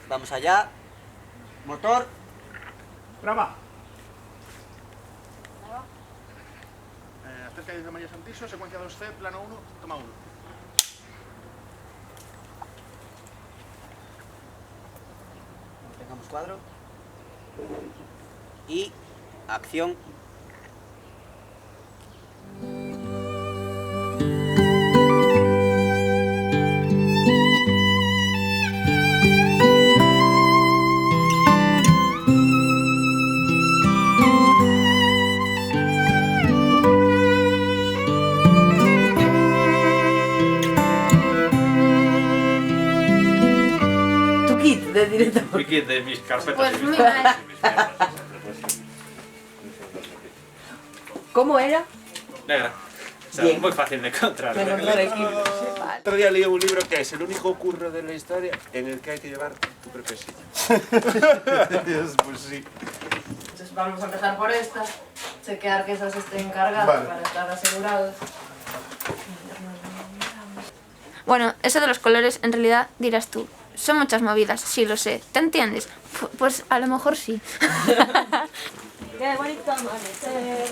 Vamos allá. Motor. Graba. Tres calles de María Santiso, secuencia 2C, plano 1, toma 1. Tengamos cuadro. Y acción. De directo. Wiki de mis carpetas. Pues mira, ¿Cómo era? Negra. O sea, Bien. muy fácil de encontrar. Bueno, claro, aquí. Vale. Otro día leí un libro que es el único curro de la historia en el que hay que llevar tu propia silla. Pues sí. entonces vamos a empezar por esta, chequear que esas estén cargadas Vale. para estar asegurados. Bueno, eso de los colores, en realidad dirás tú, son muchas movidas, sí lo sé, ¿te entiendes? Pues a lo mejor sí. Qué bonito amanecer.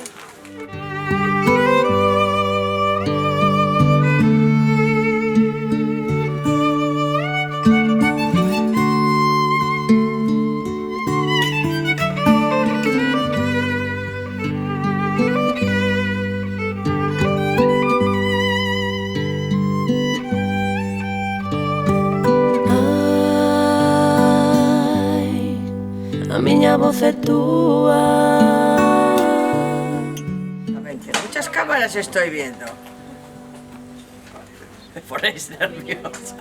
A miña voz é túa. A ver, que muchas cámaras estoy viendo. Me ponéis nerviosa.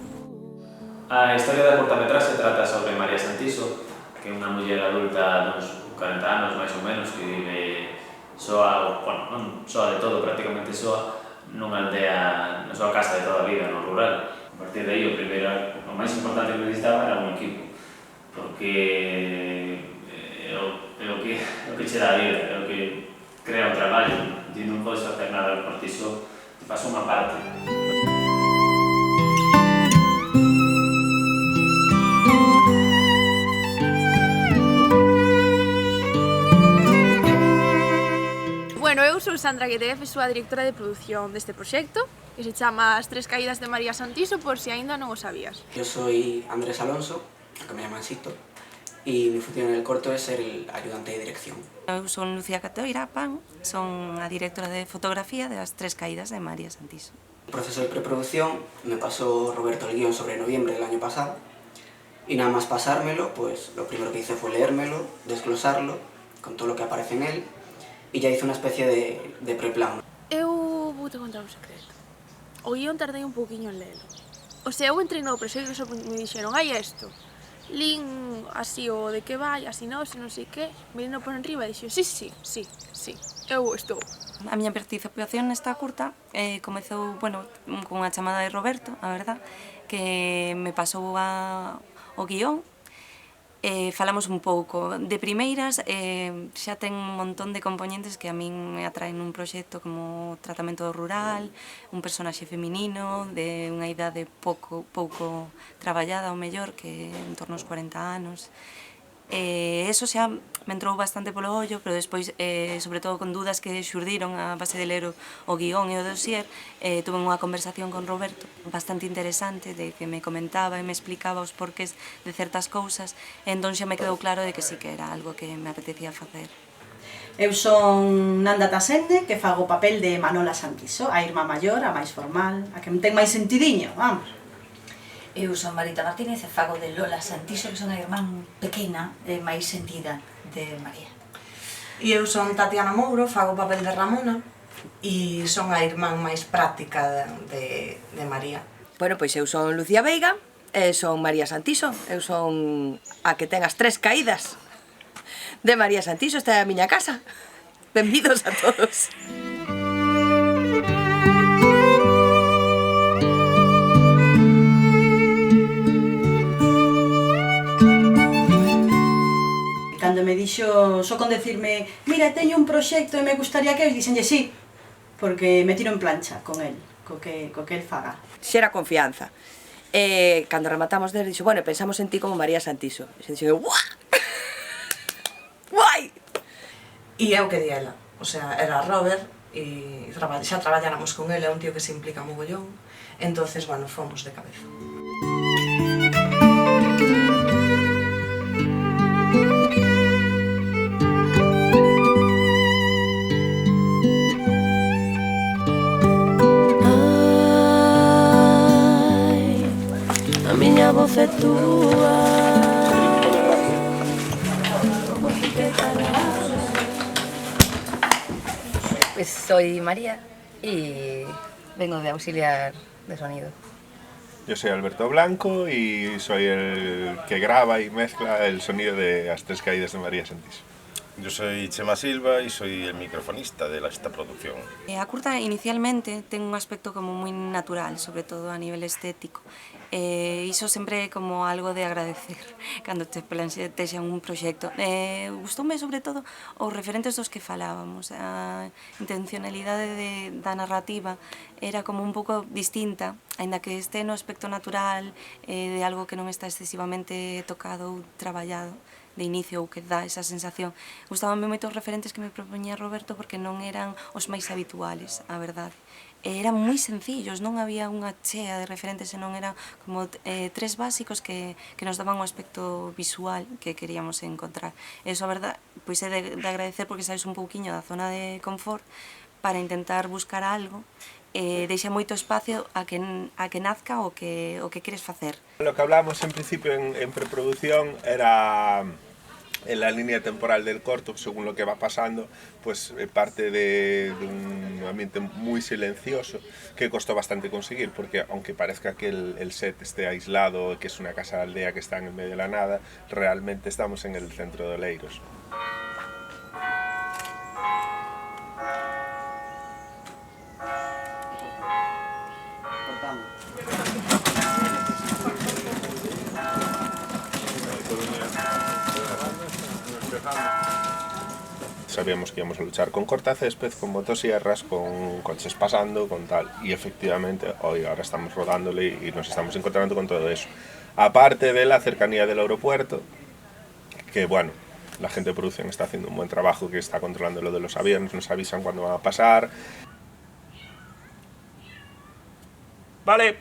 A historia da cortametraxe trata sobre María Santiso, que é unha muller adulta duns 40 anos, máis ou menos, que vive soa, bueno, non soa de todo, prácticamente soa, nunha aldea, na súa casa de toda a vida, no rural. A partir de aí, o máis importante que necesitaba era un equipo, porque é o que che dá a vida, é o que crea o traballo, e non podes facer nada por ti só, te faz unha parte. Bueno, eu sou Sandra Guedef, sou a directora de produción deste proxecto que se chama As Tres Caídas de María Santiso, por si aínda non o sabías. Yo soy Andrés Alonso, que me llaman Sito, y mi función en el corto es ser el ayudante de dirección. Eu son Lucía Catoira Pan, son a directora de fotografía de As Tres Caídas de María Santiso. El proceso de preproducción me pasó Roberto el guión sobre noviembre del año pasado, y nada más pasármelo, pues lo primero que hice fue leérmelo, desglosarlo, con todo lo que aparece en él, y ya hice una especie de preplan. Eu vou te contar un secreto. O guión tardei un pouquiño en lelo. O sea, eu entrei no proxecto e só me dixeron, hai isto. Lin así o de que vai, así non sei que, mirando por enriba e dixo, sí, eu estou. A miña participación nesta curta comezou, bueno, con a chamada de Roberto, a verdad, que me pasou o guión. Falamos un pouco. De primeiras, xa ten un montón de componentes que a min me atraen nun proxecto como tratamento rural, un personaxe feminino de unha idade pouco traballada, ao mellor, que en torno aos 40 anos. Eso xa me entrou bastante polo ollo, pero despois, sobre todo con dudas que xurdiron a base de ler o guión e o dossier, tuve unha conversación con Roberto bastante interesante, de que me comentaba e me explicaba os porqués de certas cousas, e entón xa me quedou claro de que sí que era algo que me apetecía facer. Eu son Nanda Tasende, que fago o papel de Manola Santiso, a irmá maior, a máis formal, a que me ten máis sentidiño, vamos. Eu son Marita Martínez e fago de Lola Santiso, que son a irmán pequena e máis sentida de María. E eu son Tatiana Mouro, fago o papel de Ramona e son a irmán máis práctica de María. Bueno, pois eu son Lucía Veiga e son María Santiso. Eu son a que ten as tres caídas de María Santiso. Esta é a miña casa. Benvidos a todos. Cando me dixo, só con decirme, mira, teño un proxecto e me gustaría que eu, dixenlle sí, porque me tiro en plancha con el, co que el faga. Xera confianza. E cando rematamos dele, dixo, bueno, pensamos en ti como María Santiso. E se dixo, guau! Guai! E é o que di ela. O sea, era Robert e xa traballáramos con ele, é un tío que se implica mogollón. Entonces, bueno, fomos de cabeza. A miña voz é túa. Pues soy María y vengo de auxiliar de sonido. Yo soy Alberto Blanco y soy el que graba y mezcla el sonido de As Tres Caídas de María Santiso. Yo soy Chema Silva y soy el microfonista de esta producción. A curta inicialmente ten un aspecto como moi natural, sobre todo a nivel estético. Iso sempre é como algo de agradecer cando te plantexan un proxecto. Gustoume sobre todo os referentes dos que falábamos. A intencionalidade da narrativa era como un pouco distinta, aínda que este no aspecto natural de algo que non está excesivamente tocado ou traballado de inicio ou que dá esa sensación. Gustabanme moito os referentes que me propoñía Roberto porque non eran os máis habituales, a verdade. Eran moi sencillos, non había unha chea de referentes, senón eran como tres básicos que nos daban un aspecto visual que queríamos encontrar. Eso, a verdade, pois é de agradecer porque sabes un pouquiño da zona de confort para intentar buscar algo deixa moito espacio a que nazca o que queres facer. Lo que hablábamos en principio en preproducción era en la línea temporal del corto, según lo que va pasando, pues parte de un ambiente muy silencioso que costó bastante conseguir, porque aunque parezca que el set esté aislado, que es una casa de aldea que está en medio de la nada, realmente estamos en el centro de Oleiros. Sabíamos que íbamos a luchar con cortacésped, con motosierras, con coches pasando, con tal. Y efectivamente, hoy ahora estamos rodándole y nos estamos encontrando con todo eso. Aparte de la cercanía del aeropuerto, que bueno, la gente de producción está haciendo un buen trabajo, que está controlando lo de los aviones, nos avisan cuándo van a pasar. Vale,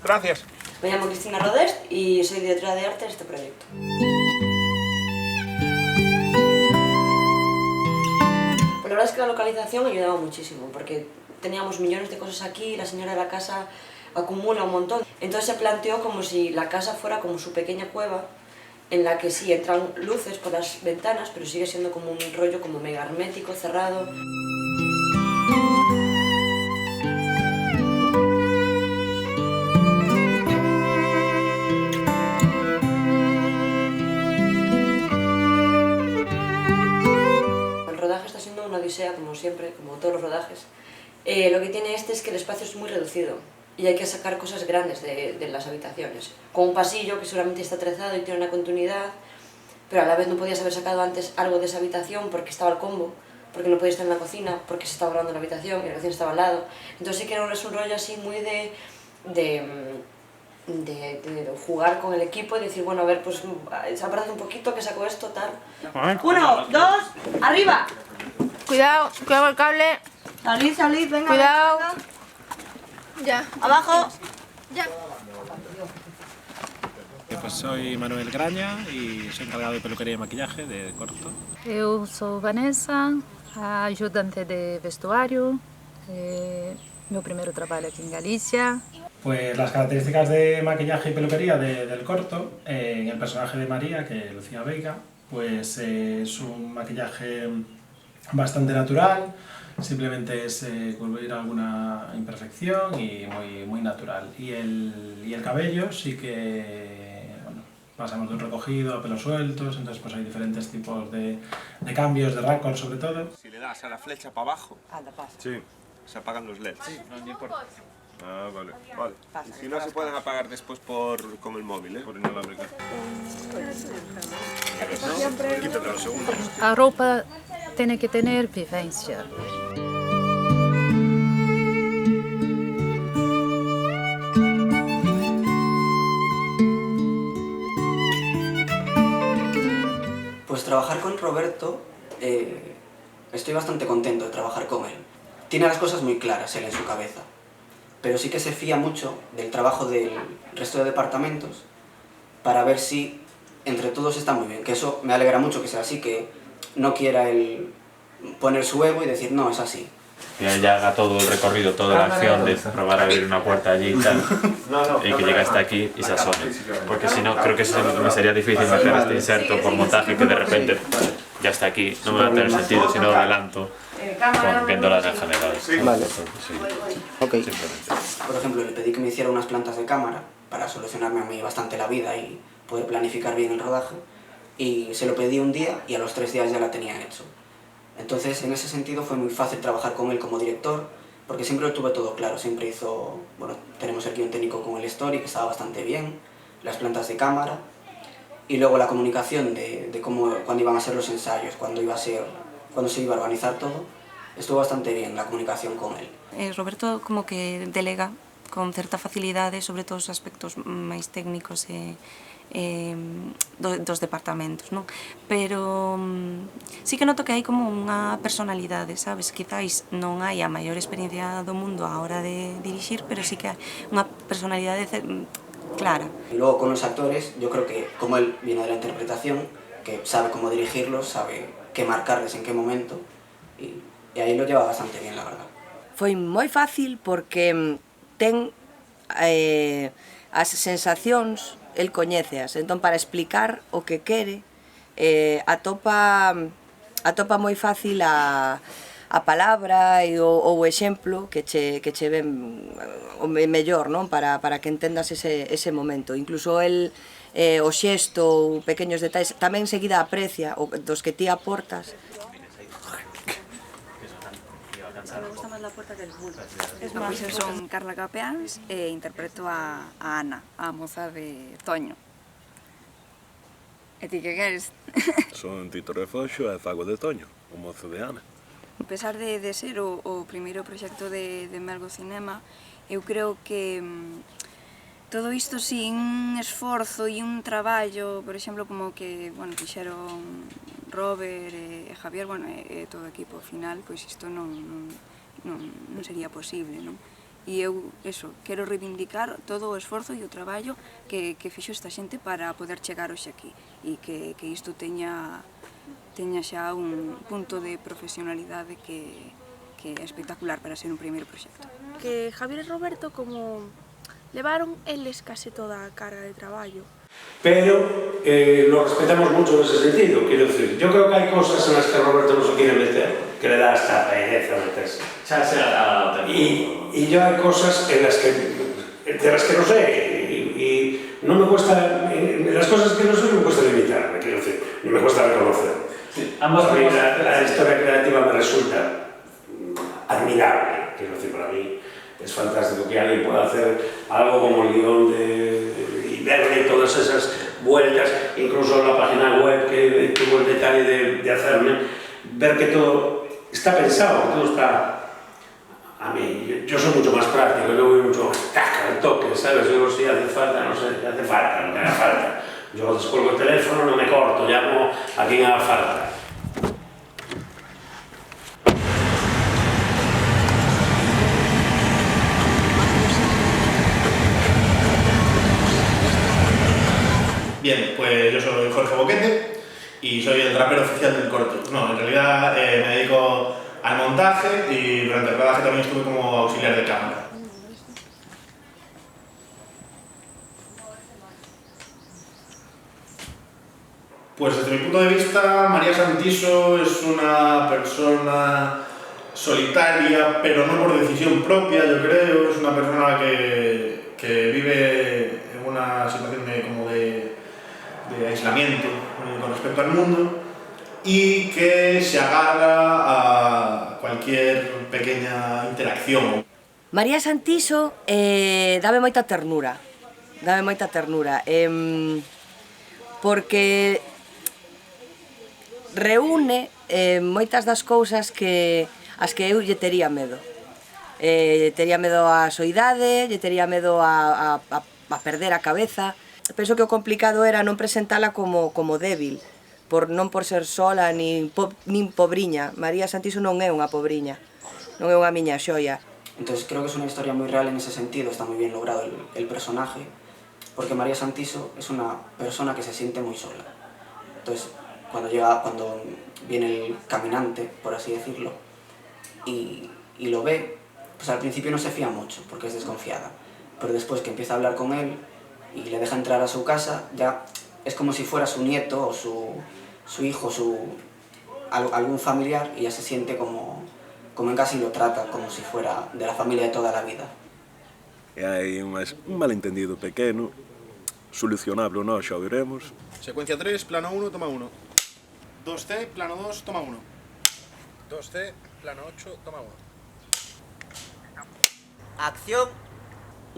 gracias. Me llamo Cristina Rodest y soy directora de arte de este proyecto. La verdad es que la localización ayudaba muchísimo, porque teníamos millones de cosas aquí, la señora de la casa acumula un montón. Entonces se planteó como si la casa fuera como su pequeña cueva, en la que sí entran luces por las ventanas, pero sigue siendo como un rollo como mega hermético, cerrado. Una odisea, como siempre, como todos los rodajes. Lo que tiene este es que el espacio es muy reducido y hay que sacar cosas grandes de las habitaciones. Con un pasillo que seguramente está trenzado y tiene una continuidad, pero a la vez no podías haber sacado antes algo de esa habitación porque estaba el combo, porque no podías estar en la cocina, porque se estaba hablando en la habitación y la cocina estaba al lado. Entonces sí que es un rollo así muy de jugar con el equipo y decir, bueno, a ver, pues aparta un poquito, que saco esto, tal. 1, 2, arriba. Cuidado, cuidado con el cable. Salid, venga. Cuidado. Venga. Ya. Abajo. Ya. Pues soy Manuel Graña y soy encargado de peluquería y maquillaje de corto. Eu sou Vanessa, ajudante de vestuario. Meu primeiro trabalho aquí en Galicia. Pues las características de maquillaje y peluquería del corto, en el personaje de María, que Lucía Veiga, pues es un maquillaje bastante natural, simplemente es cubrir alguna imperfección y muy natural. Y el cabello sí que, bueno, pasamos de un recogido a pelos sueltos, entonces pues hay diferentes tipos de cambios, de raccord sobre todo. Si le das a la flecha para abajo, sí, se apagan los LEDs. Sí, no importa. Ah, vale. Y si no se pueden apagar después con el móvil, por inalámbrico. No, quítate los segundos. A roupa tem que ter vivência. Pues trabajar con Roberto, estoy bastante contento de trabajar con él. Tiene las cosas muy claras él en su cabeza, pero sí que se fía mucho del trabajo del resto de departamentos para ver si entre todos está muy bien, que eso me alegra mucho que sea así, que no quiera él poner su ego y decir no, es así. Que ya haga todo el recorrido, toda la acción de probar a abrir una puerta allí y tal, y que llegue hasta aquí y se asome. Porque si no, creo que me sería difícil hacer este inserto por montaje que de repente ya está aquí, no me va a tener sentido si no adelanto viéndola en general. Vale. Okay. Por ejemplo, le pedí que me hiciera unas plantas de cámara para solucionarme a mí bastante la vida y poder planificar bien el rodaje, y se lo pedí un día y a los 3 días ya la tenía hecho. Entonces, en ese sentido fue muy fácil trabajar con él como director, porque siempre lo tuve todo claro, siempre hizo, bueno, tenemos el guion técnico con el story, que estaba bastante bien, las plantas de cámara, y luego la comunicación de cómo, cuándo iban a ser los ensayos, cuándo se iba a organizar todo, estuvo bastante bien la comunicación con él. Roberto como que delega con certa facilidade sobre todos os aspectos máis técnicos dos departamentos, non? Pero sí que noto que hai como unha personalidade, sabes? Quizáis non hai a maior experiencia do mundo a hora de dirixir, pero sí que hai unha personalidade clara. Y luego con los actores, yo creo que como él viene de la interpretación, que sabe cómo dirigirlos, sabe qué marcarles en qué momento, y aí lo lleva bastante bien, la verdad. Foi moi fácil porque ten as sensacións, el coñéceas, entón para explicar o que quere atopa moi fácil a palabra e o exemplo que che ven o mellor, non? Para que entendas ese momento. Incluso el o xesto, pequeños detalles, tamén enseguida aprecia dos que ti aportas. Me gusta máis la puerta que el muro. Pois eu son Carla Capeáns e interpreto a Ana, a moza de Toño. E ti que queres? Son Tito Refoxo e fago de Toño, o mozo de Ana. A pesar de ser o primeiro proxecto de Melgo Cinema, eu creo que todo isto sin esforzo e un traballo, por exemplo, como que, bueno, fixeron Robert e Javier, bueno, e todo o equipo final, pois isto non sería posible, non? E eu, quero reivindicar todo o esforzo e o traballo que fixo esta xente para poder chegar hoxe aquí, e que isto teña xa un punto de profesionalidade que é espectacular para ser un primeiro proxecto. Que Javier e Roberto como levaron eles case toda a carga de traballo. Pero lo respetamos mucho en ese sentido, quiero decir, yo creo que hay cosas en las que Roberto no se quiere meter, que le da hasta pereza meterse. Y yo hay cosas de las que no sé, y no me cuesta, en las cosas que no sé me cuesta limitarme, quiero decir, no me cuesta reconocer. A mí la historia creativa me resulta admirable, quiero decir, para mí es fantástico que alguien pueda hacer algo como el guión y verle todas esas vueltas, incluso la página web que tuvo el detalle de hacerme, ver que todo está pensado, que todo está... A mí, yo soy mucho más práctico, yo voy mucho al toque, ¿sabes? Yo si hace falta, no sé, hace falta, no me haga falta. Yo descuelgo el teléfono, no me corto, llamo a quien haga falta. Bien, pues yo soy Jorge Boquete y soy el rapero oficial del corto. No, en realidad me dedico al montaje y durante el rodaje también estuve como auxiliar de cámara. Pues desde mi punto de vista, María Santiso es una persona solitaria, pero no por decisión propia, yo creo. Es una persona que vive en una situación de aislamiento con respecto al mundo y que se agarra a cualquier pequeña interacción. María Santiso dame moita ternura, porque reúne moitas das cousas as que eu lle tería medo. Tería medo á soidade, lle tería medo a perder a cabeza. Penso que o complicado era non presentala como débil, non por ser sola nin pobriña. María Santiso non é unha pobriña, non é unha miña xoia. Entonces creo que es una historia muy real en ese sentido, está muy bien logrado el personaje, porque María Santiso es una persona que se siente muy sola. Entonces cuando viene el caminante, por así decirlo, y lo ve, pues al principio no se fía mucho, porque es desconfiada, pero después que empieza a hablar con él y le deja entrar a su casa, ya es como si fuera su nieto o su hijo, algún familiar, y ya se siente como en casa y lo trata como si fuera de la familia de toda la vida. E hai un malentendido pequeno, solucionable ou non, xa o veremos. Secuencia 3, plano 1, toma 1. 2C, plano 2, toma 1. 2C, plano 8, toma 1. Acción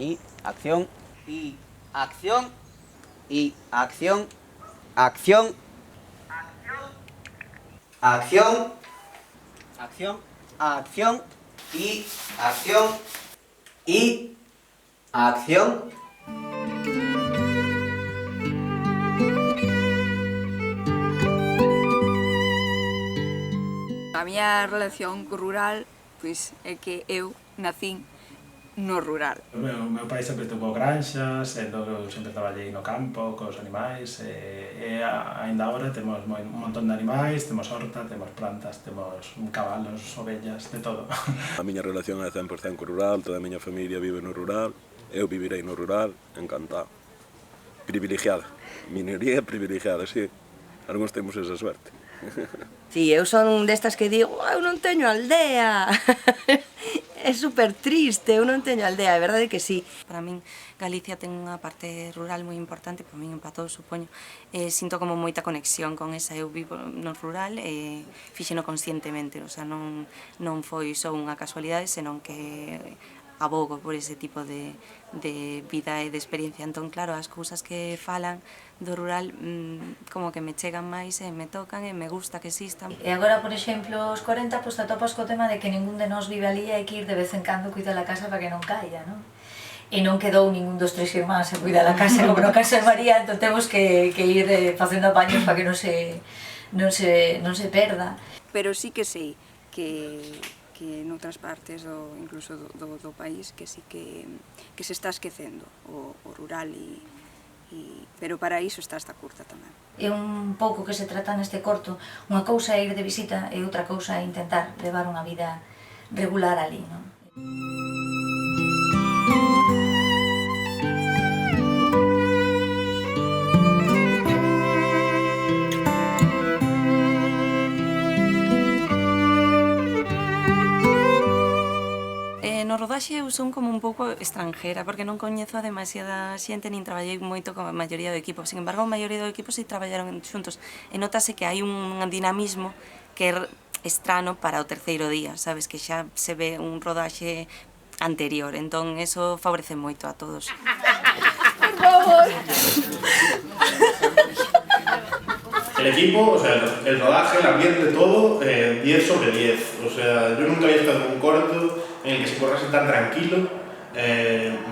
y acción y acción y acción, acción, acción, acción, acción y acción y acción. A miña relación co rural, pois, é que eu nacín no rural. O meu pai sempre tuvo granxas, eu sempre traballei no campo, cos animais, e ainda agora temos un montón de animais, temos horta, temos plantas, temos cabalos, ovellas, de todo. A miña relación é 100% co rural, toda a miña familia vive no rural, eu vivirei no rural, encantado. Privilegiada, minoría privilegiada, sí. Algúns temos esa suerte. Si, eu son destas que digo, eu non teño aldea. É super triste, eu non teño aldea, é verdade que sí. Para min, Galicia ten unha parte rural moi importante, para min para todos, supoño. Sinto como moita conexión con esa, eu vivo no rural e fixeno conscientemente, o sea, non foi só unha casualidade, senón que abogo por ese tipo de vida e de experiencia. Entón, claro, as cousas que falan do rural como que me chegan máis e me tocan e me gusta que existan. E agora, por exemplo, os 40, pois te atopas co tema de que ningún de nós vive ali e hai que ir de vez en cando cuidar a casa para que non caia, non? E non quedou ningún dos tres irmáns a cuidar a casa, como no caso de María, entón temos que ir facendo apaños para que non se perda. Pero sí que sei que noutras partes, incluso do país, que sí que se está esquecendo o rural, pero para iso está esta curta tamén. É un pouco que se trata neste corto, unha cousa é ir de visita e outra cousa é intentar levar unha vida regular ali, non? No rodaxe eu son como un pouco estranjera, porque non coñezo a demasiada xente, nin traballei moito con a maioría do equipo. Sin embargo, a maioría do equipo si traballaron xuntos. E notase que hai un dinamismo que é estrano para o terceiro día, sabes? Que xa se ve un rodaxe anterior. Entón, eso favorece moito a todos. Por favor. El equipo, o sea, el rodaje, el ambiente, todo, 10 sobre 10. O sea, yo nunca había estado en un corto en el que se corrase tan tranquilo.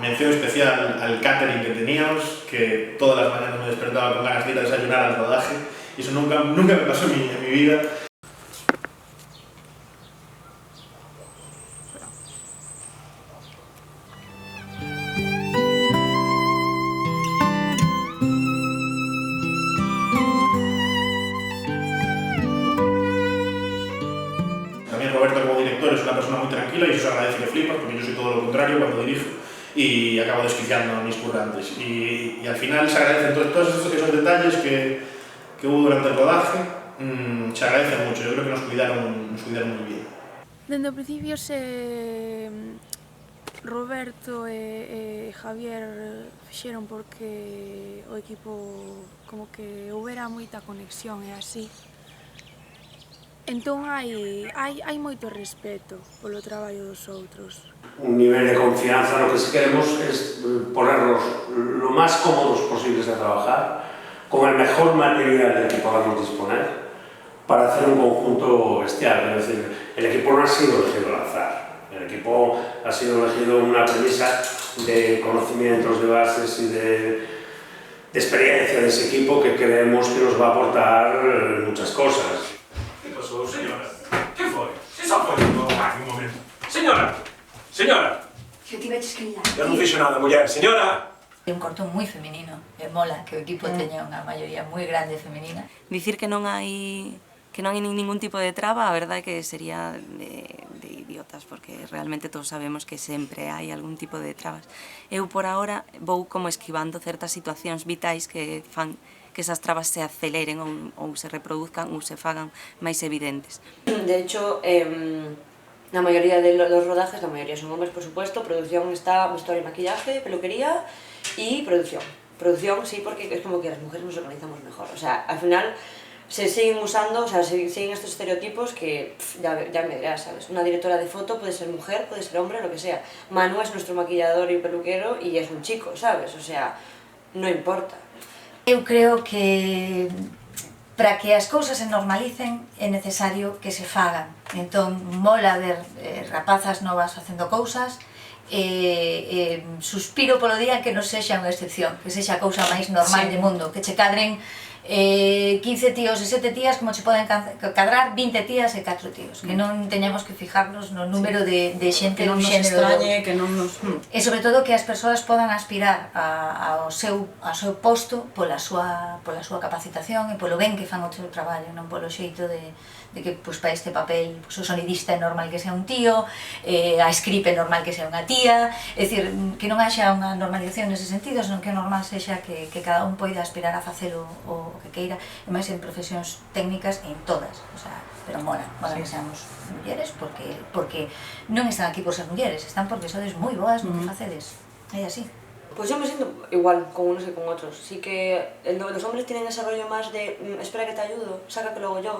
Mención especial al catering que teníamos, que todas las mañanas me despertaba con ganas de ir a desayunar al rodaje. Y eso nunca me pasó en mi vida. Roberto como director es una persona muy tranquila y eso se agradece que flipas, porque yo soy todo lo contrario cuando dirijo y acabo desquiciando a mis currantes. Y al final se agradecen todos esos detalles que hubo durante el rodaje, se agradecen mucho. Yo creo que nos cuidaron muy bien. Dende o principio Roberto e Javier fixeron porque o equipo como que houbera moita conexión e así. Entón hai moito respeto polo traballo dos outros. Un nivel de confianza, lo que sí queremos es ponernos lo más cómodos posibles de trabajar, con el mejor material del que podamos disponer, para hacer un conjunto bestial. Es decir, el equipo no ha sido elegido al azar, el equipo ha sido elegido en una premisa de conocimientos, de bases y de experiencia de ese equipo que creemos que nos va a aportar muchas cosas. ¿Qué pasó, señora? ¿Qué fue? Si só foi un momento. Señora! Señora! Que ti veches que ir. Eu non fixo nada, muller. Señora! É un corto moi femenino, e mola que o equipo teña unha maioría moi grande femenina. Dicir que non hai ningún tipo de traba, a verdade que sería de idiotas, porque realmente todos sabemos que sempre hai algún tipo de trabas. Eu por ahora vou como esquivando certas situacións vitais que fan que esas trabas se aceleren ou se reproduzcan ou se fagan máis evidentes. De hecho, la mayoría de los rodajes, la mayoría son hombres, por supuesto. Producción está vestuario y maquillaje, peluquería y producción. Producción sí, porque es como que las mujeres nos organizamos mejor. O sea, al final se siguen usando, o sea, se siguen estos estereotipos que ya me dirás, ¿sabes? Una directora de foto puede ser mujer, puede ser hombre, lo que sea. Manu es nuestro maquillador y peluquero y es un chico, ¿sabes? O sea, no importa. Eu creo que para que as cousas se normalicen é necesario que se fagan. Entón, mola ver rapazas novas facendo cousas, suspiro polo día que non sexa unha excepción, que sexa a cousa máis normal do mundo, que che cadren 15 tíos e 7 tías como che poden cadrar 20 tías e 4 tíos, que non teñamos que fijarnos no número de xente dun xénero ou outro. Que non nos... E sobre todo que as persoas podan aspirar ao seu posto pola súa capacitación e polo ben que fan o seu traballo, non polo xeito de que para este papel o sonidista é normal que sea un tío, a script é normal que sea unha tía, é dicir, que non haxa unha normalización nese sentido, senón que normal sexa que cada un poida aspirar a facelo o que queira, e máis en profesións técnicas en todas, o sea, pero mola que seamos mulleres, porque non están aquí por ser mulleres, están porque sodes moi boas no que facedes, é así. Pues yo me siento igual con unos y con otros. Sí que los hombres tienen ese rollo más de espera que te ayudo, saca que lo hago yo.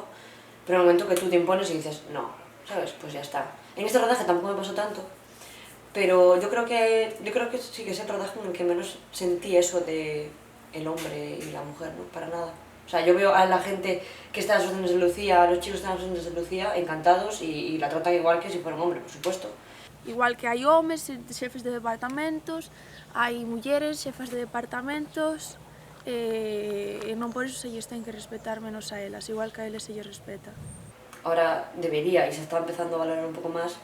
Pero en el momento que tú te impones y dices no, ¿sabes? Pues ya está. En este rodaje tampoco me pasó tanto, pero yo creo que sí que es el rodaje en el que menos sentí eso de el hombre y la mujer, ¿no? Para nada. O sea, yo veo a la gente que está en las órdenes de Lucía, a los chicos que están en las órdenes de Lucía, encantados y la tratan igual que si fuera un hombre, por supuesto. Igual que hai homes, xefes de departamentos, hai mulleres, xefas de departamentos, e non por eso se lles ten que respetar menos a elas, igual que a eles se lles respeta. Ahora debería, y se está empezando a valorar un poco más,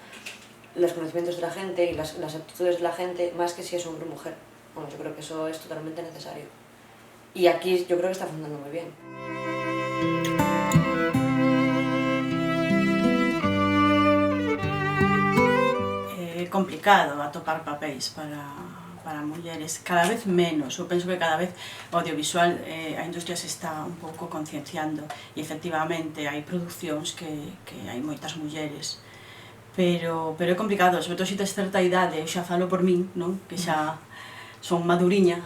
los conocimientos de la gente y las aptitudes de la gente, más que si es hombre o mujer. Bueno, yo creo que eso es totalmente necesario. Y aquí yo creo que está funcionando muy bien. É complicado atopar papéis para mulleres, cada vez menos. Eu penso que cada vez o audiovisual, a industria se está un pouco concienciando e efectivamente hai producións que hai moitas mulleres, pero é complicado, sobre todo se tes certa idade, eu xa falo por min, non? Que xa son maduriña.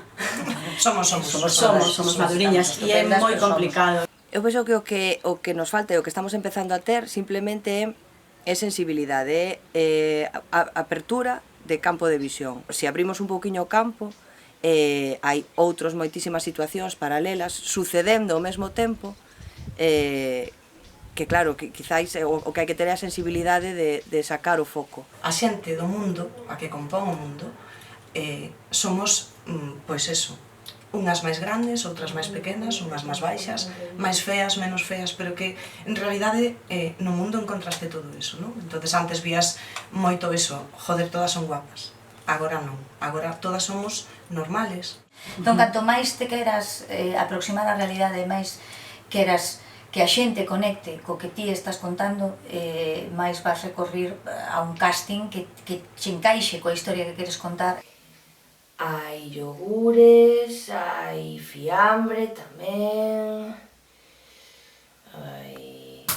Somos maduriñas e é moi complicado. Eu penso que o que nos falta e o que estamos empezando a ter simplemente é sensibilidade, apertura de campo de visión. Se abrimos un pouquiño o campo, hai outros moitísimas situacións paralelas sucedendo ao mesmo tempo, que claro, que quizáis o que hai que ter é a sensibilidade de sacar o foco. A xente do mundo, a que compón o mundo, somos, pois eso, unhas máis grandes, outras máis pequenas, unhas máis baixas, máis feas, menos feas, pero que en realidade no mundo encontraste todo eso, non? Entonces antes vías moito eso, joder, todas son guapas. Agora non, agora todas somos normales. Entón, canto máis te queras aproximar á realidade, máis queras que a xente conecte co que ti estás contando, máis vas recorrer a un casting que che encaixe coa historia que queres contar. Hai yogures, hai fiambre tamén, hai...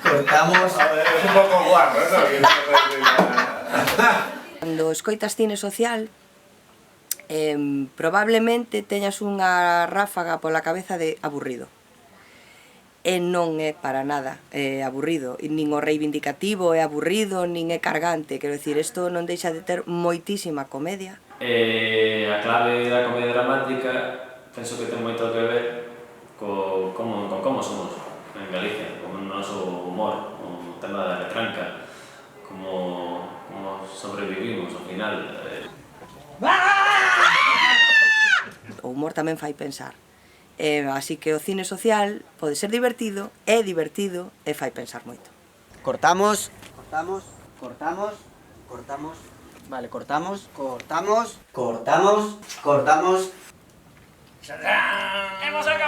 Cortamos... Es un poco guarro, ¿no? Cando escoitas cine social, probablemente teñas unha ráfaga pola cabeza de aburrido. E non é para nada aburrido, nin o reivindicativo é aburrido, nin é cargante, quero dicir, isto non deixa de ter moitísima comedia. A clave da comedia dramática penso que ten moito que ver con como somos en Galicia, con o noso humor, o tema da retranca, como sobrevivimos ao final. O humor tamén fai pensar. Así que o cine social pode ser divertido, é divertido e fai pensar moito. Cortamos, cortamos, cortamos, cortamos. Vale, cortamos, cortamos, cortamos, cortamos. ¡Hemos acabado!